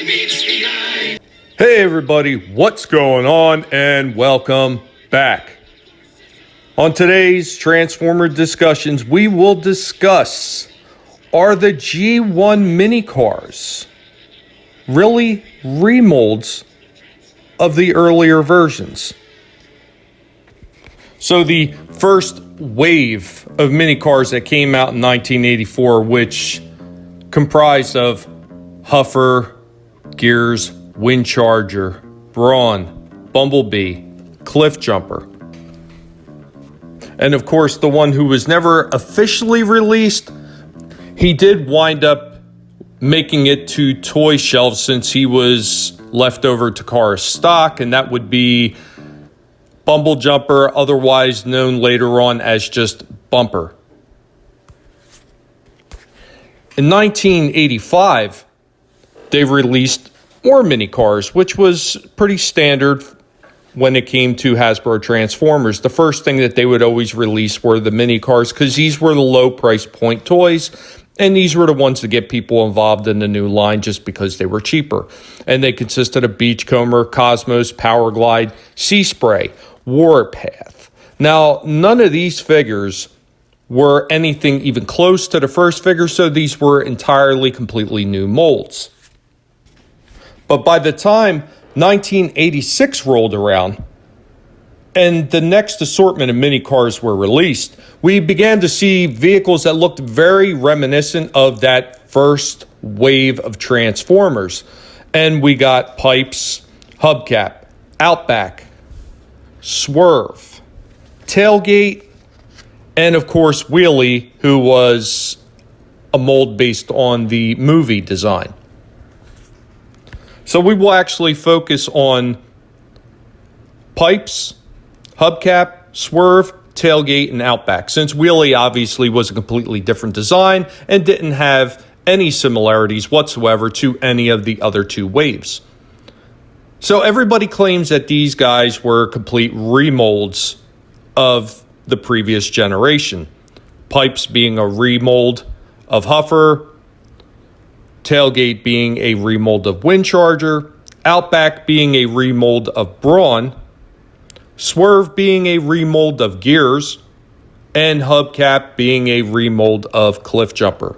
Hey everybody, what's going on, and welcome back. On today's Transformer discussions, we will discuss, are the G1 mini cars really remolds of the earlier versions? So the first wave of mini cars that came out in 1984, which comprised of Huffer, Gears, Windcharger, Brawn, Bumblebee, Cliff Jumper. And of course, the one who was never officially released, he did wind up making it to toy shelves since he was left over to car stock, and that would be Bumble Jumper, otherwise known later on as just Bumper. In 1985, they released more mini cars, which was pretty standard when it came to Hasbro Transformers. The first thing that they would always release were the mini cars, because these were the low price point toys, and these were the ones to get people involved in the new line just because they were cheaper. And they consisted of Beachcomber, Cosmos, Power Glide, Sea Spray, Warpath. Now, none of these figures were anything even close to the first figure, so these were entirely completely new molds. But by the time 1986 rolled around and the next assortment of mini cars were released, we began to see vehicles that looked very reminiscent of that first wave of Transformers. And we got Pipes, Hubcap, Outback, Swerve, Tailgate, and of course Wheelie, who was a mold based on the movie design. So we will actually focus on Pipes, Hubcap, Swerve, Tailgate, and Outback, since Wheelie obviously was a completely different design and didn't have any similarities whatsoever to any of the other two waves. So everybody claims that these guys were complete remolds of the previous generation. Pipes being a remold of Huffer, Tailgate being a remold of Windcharger, Outback being a remold of Brawn, Swerve being a remold of Gears, and Hubcap being a remold of Cliff Jumper.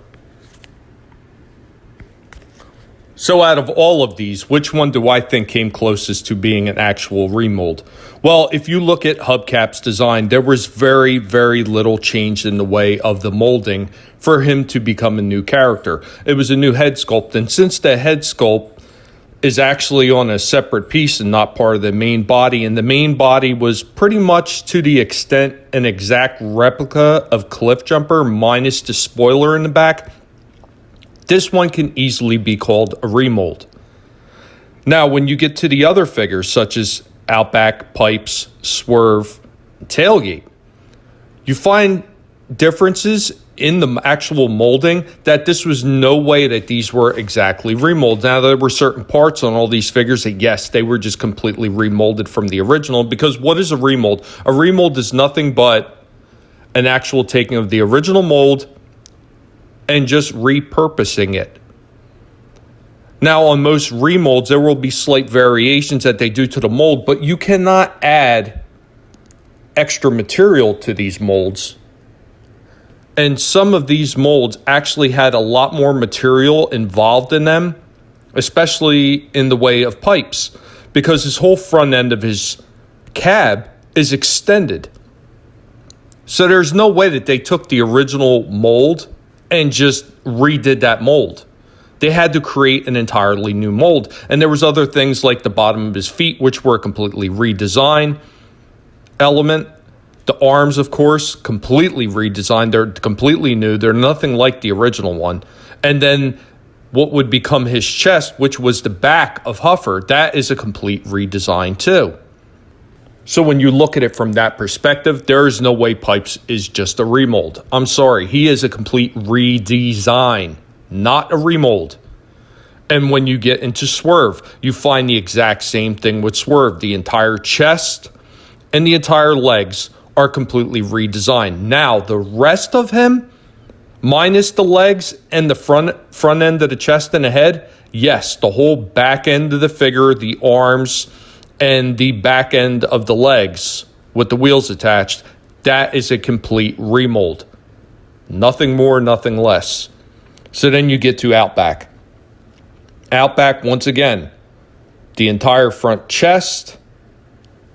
So out of all of these, which one do I think came closest to being an actual remold? Well, if you look at Hubcap's design, there was very, very little change in the way of the molding for him to become a new character. It was a new head sculpt, and since the head sculpt is actually on a separate piece and not part of the main body, and the main body was pretty much to the extent an exact replica of Cliff Jumper minus the spoiler in the back, this one can easily be called a remold. Now, when you get to the other figures, such as Outback, Pipes, Swerve, Tailgate, you find differences in the actual molding that this was no way that these were exactly remolds. Now, there were certain parts on all these figures that, yes, they were just completely remolded from the original, because what is a remold? A remold is nothing but an actual taking of the original mold and just repurposing it. Now, on most remolds, there will be slight variations that they do to the mold, but you cannot add extra material to these molds. And some of these molds actually had a lot more material involved in them, especially in the way of Pipes, because his whole front end of his cab is extended. So there's no way that they took the original mold and just redid that mold. They had to create an entirely new mold. And there was other things like the bottom of his feet, which were a completely redesigned element. The arms, of course, completely redesigned. They're completely new. They're nothing like the original one. And then what would become his chest, which was the back of Huffer, that is a complete redesign too. So when you look at it from that perspective, there is no way Pipes is just a remold. I'm sorry, he is a complete redesign, not a remold. And when you get into Swerve, you find the exact same thing with Swerve. The entire chest and the entire legs are completely redesigned. Now, the rest of him, minus the legs and the front end of the chest and the head, Yes, the whole back end of the figure, the arms, and the back end of the legs with the wheels attached, that is a complete remold. Nothing more, nothing less. So then you get to Outback. Outback, once again, the entire front chest,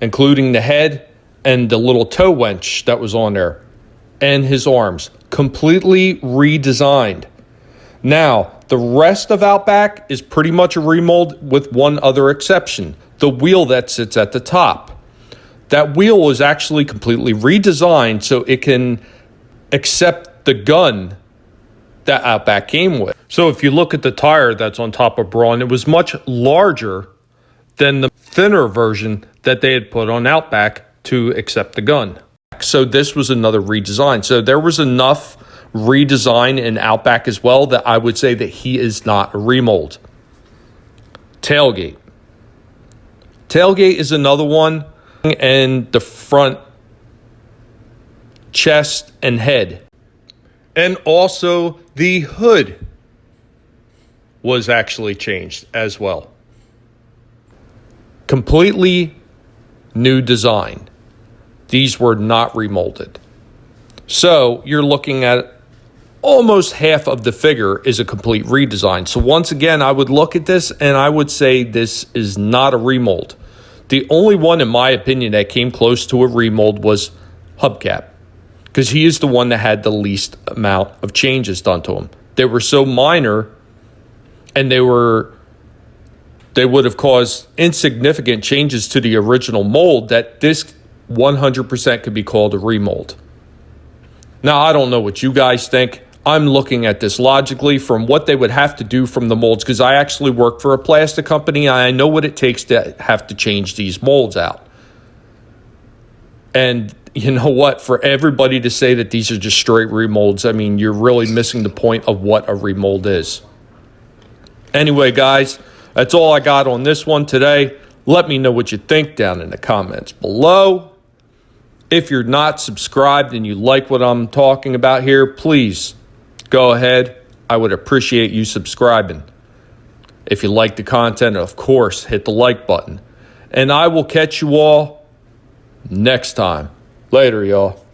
including the head and the little toe winch that was on there, and his arms, completely redesigned. Now, the rest of Outback is pretty much a remold with one other exception, the wheel that sits at the top. That wheel is actually completely redesigned so it can accept the gun that Outback came with. So if you look at the tire that's on top of Braun, it was much larger than the thinner version that they had put on Outback to accept the gun. So this was another redesign. So there was enough redesign in Outback as well that I would say that he is not a remold. Tailgate. Tailgate is another one, and the front chest and head. And also the hood was actually changed as well. Completely new design. These were not remolded. So you're looking at almost half of the figure is a complete redesign. So once again, I would look at this and I would say this is not a remold. The only one, in my opinion, that came close to a remold was Hubcap, because he is the one that had the least amount of changes done to him. They were so minor, and they would have caused insignificant changes to the original mold that this 100% could be called a remold. Now, I don't know what you guys think. I'm looking at this logically from what they would have to do from the molds, because I actually work for a plastic company and I know what it takes to have to change these molds out. And you know what? For everybody to say that these are just straight remolds, I mean, you're really missing the point of what a remold is. Anyway, guys, that's all I got on this one today. Let me know what you think down in the comments below. If you're not subscribed and you like what I'm talking about here, please go ahead. I would appreciate you subscribing. If you like the content, of course, hit the like button. And I will catch you all next time. Later, y'all.